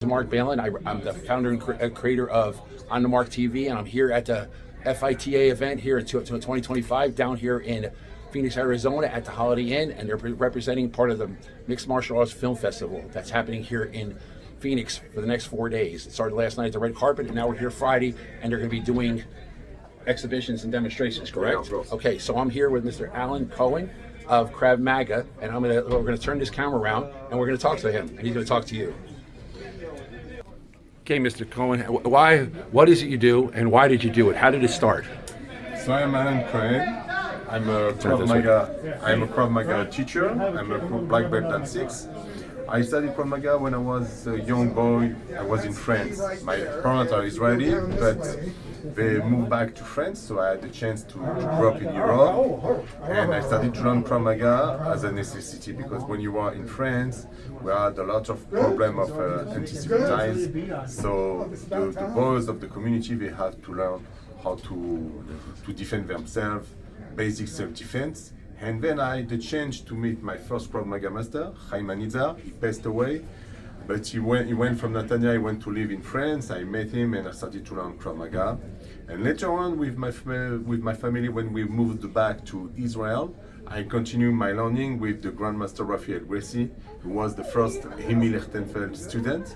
Marc. I'm the founder and creator of On the Marc TV, and I'm here at the FITA event here in 2025 down here in Phoenix, Arizona at the Holiday Inn, and they're representing part of the Mixed Martial Arts Film Festival that's happening here in Phoenix for the next 4 days. It started last night at the red carpet, and now we're here Friday, and they're going to be doing exhibitions and demonstrations, correct? Yeah, okay, so I'm here with Mr. Alain Cohen of Krav Maga, and we're going to turn this camera around, and we're going to talk to him, and he's going to talk to you. Okay, Mr. Cohen, what is it you do, and why did you do it? How did it start? So I'm Alain Cohen. I'm a Krav Maga teacher. I'm a black belt at 6. I studied Krav Maga when I was a young boy. I was in France. My parents are Israeli, but they moved back to France, so I had the chance to grow up in Europe. And I started to learn Krav Maga as a necessity, because when you are in France, we had a lot of problem of anti-Semitism. So the boys of the community, they have to learn how to defend themselves, basic self-defense. And then I had the chance to meet my first Krav Maga master, he passed away. But he went from Netanya, he went to live in France. I met him and I started to learn Krav Maga. And later on with my family, when we moved back to Israel, I continued my learning with the Grandmaster Raphael Gracie, who was the first Himi Lichtenfeld student.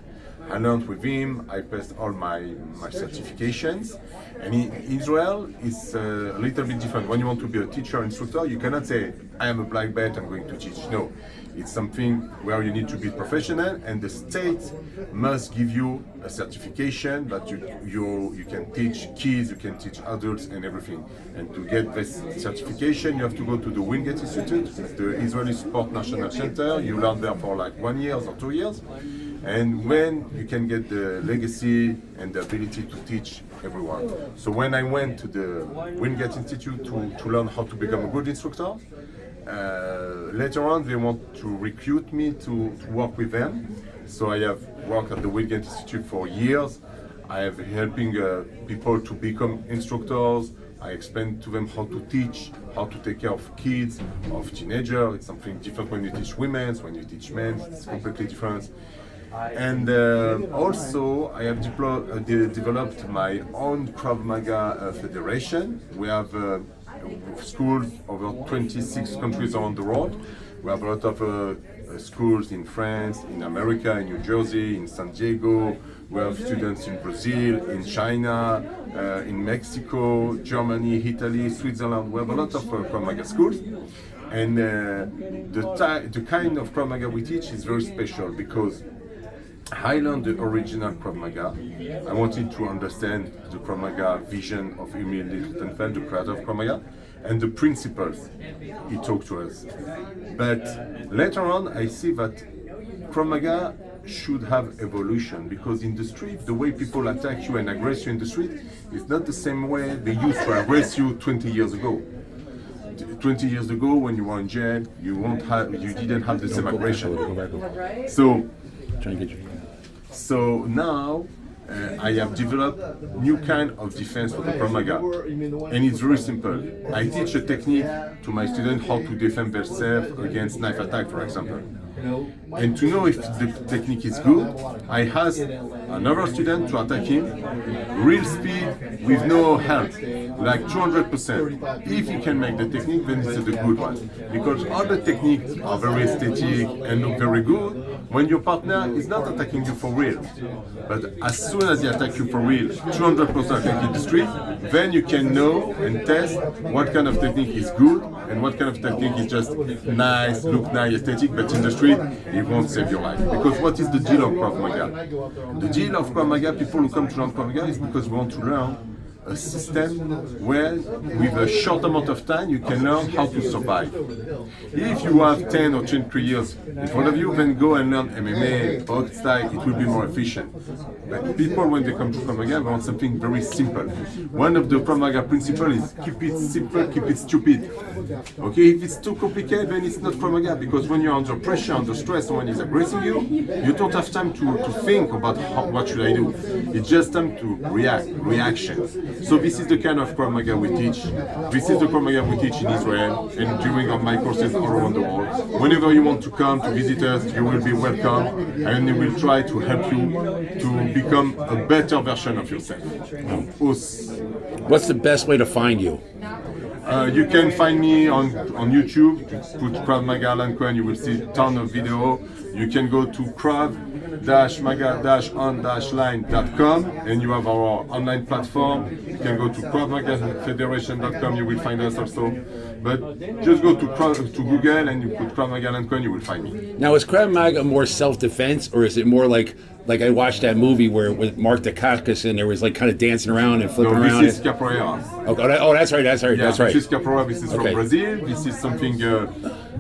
I learned with him, I passed all my certifications. And in Israel, it's a little bit different. When you want to be a teacher or instructor, you cannot say, I am a black belt, I'm going to teach. No, it's something where you need to be professional, and the state must give you a certification that you can teach kids, you can teach adults and everything. And to get this certification, you have to go to the Wingate Institute, the Israeli Sport National Center. You learn there for like 1 year or 2 years. And when you can get the legacy and the ability to teach everyone. So when I went to the Wingate Institute to learn how to become a good instructor, later on they want to recruit me to work with them. So I have worked at the Wingate Institute for years. I have helping people to become instructors. I explain to them how to teach, how to take care of kids, of teenagers. It's something different when you teach women, when you teach men, it's completely different. And also, I have developed my own Krav Maga federation. We have schools over 26 countries around the world. We have a lot of schools in France, in America, in New Jersey, in San Diego. We have students in Brazil, in China, in Mexico, Germany, Italy, Switzerland. We have a lot of Krav Maga schools. And the kind of Krav Maga we teach is very special, because I learned the original Krav Maga. I wanted to understand the Krav Maga vision of Emil Lichtenfeld, the creator of Krav Maga, and the principles he talked to us. But later on, I see that Krav Maga should have evolution, because in the street, the way people attack you and aggress you in the street is not the same way they used to aggress you 20 years ago. 20 years ago, when you were in jail, you didn't have the same aggression. So now I have developed new kind of defense for the Krav Maga, and it's very simple. I teach a technique to my students how to defend themselves against knife attack, for example. And to know if the technique is good, I ask another student to attack him, real speed with no health, like 200%. If he can make the technique, then it's the good one. Because all the techniques are very aesthetic and look very good when your partner is not attacking you for real. But as soon as he attacks you for real, 200% attack in the street, then you can know and test what kind of technique is good and what kind of technique is just nice, look nice, aesthetic, but in the street, it won't save your life. Because what is the deal of Krav Maga? The deal of Krav Maga, people who come to learn Krav Maga, is because we want to learn a system where, with a short amount of time, you can learn how to survive. If you have 10 or 20 years in front of you, then go and learn MMA, box style, it will be more efficient. But people, when they come to Krav Maga, want something very simple. One of the Krav Maga principles is keep it simple, keep it stupid. Okay, if it's too complicated, then it's not Krav Maga, because when you're under pressure, under stress, someone is aggressing you, you don't have time to think about what should I do. It's just time to reaction. So this is the kind of Krav Maga we teach. This is the Krav Maga we teach in Israel and during my courses all around the world. Whenever you want to come to visit us, you will be welcome, and we will try to help you to become a better version of yourself. What's the best way to find you? You can find me on YouTube. Put Krav Maga Alain Cohen, you will see a ton of video. You can go to krav-maga-on-line.com and you have our online platform. You can go to kravmagafederation.com, you will find us also. But just go to Google and you put Krav Maga Alain Cohen, you will find me. Now, is Krav Maga more self-defense, or is it more like I watched that movie where with Marc and there was like kind of dancing around and flipping around? This is capoeira. That's right. This is capoeira. This is from Brazil. This is something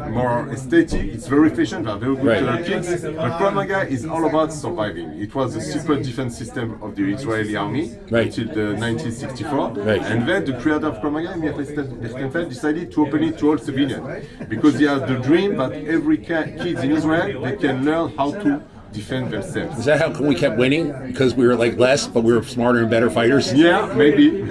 more aesthetic. It's very efficient. Very good kicks. But Krav Maga is all about surviving. It was a secret defense system of the Israeli army until 1964. And then the creator of Krav Maga, Lichtenfeld, decided to open it to all civilians because he has the dream that every kid in Israel they can learn how to defend themselves. Is that how come we kept winning? Because we were like less, but we were smarter and better fighters? Yeah, maybe.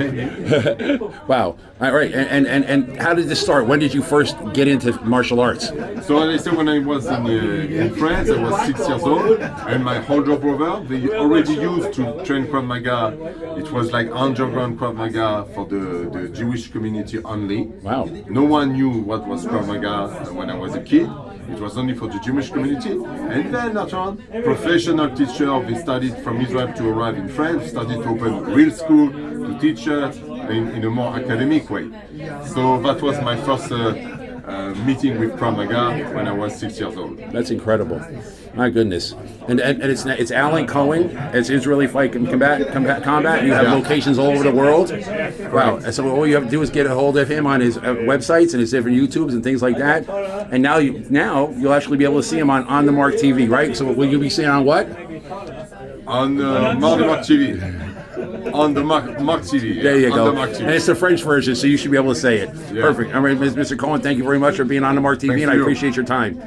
Wow. All right. And how did this start? When did you first get into martial arts? So as I said, when I was in France, I was 6 years old, and my older brother, they already used to train Krav Maga. It was like underground Krav Maga for the Jewish community only. Wow. No one knew what was Krav Maga when I was a kid. It was only for the Jewish community. And then later on, professional teachers, they started from Israel to arrive in France, started to open real school to teach in a more academic way. So that was my first meeting with Krav Maga when I was 6 years old. That's incredible. My goodness. And it's Alain Cohen. It's Israeli Fight and Combat. You have locations all over the world. Wow. So all you have to do is get a hold of him on his websites and his different YouTubes and things like that. And now you'll actually be able to see him on the Marc TV, right? So will you be seeing on what? On Marc TV. On the Marc TV. There you go. The and it's the French version, so you should be able to say it. Yeah. Perfect. All right, Mr. Cohen, thank you very much for being on the Marc TV, and I appreciate your time.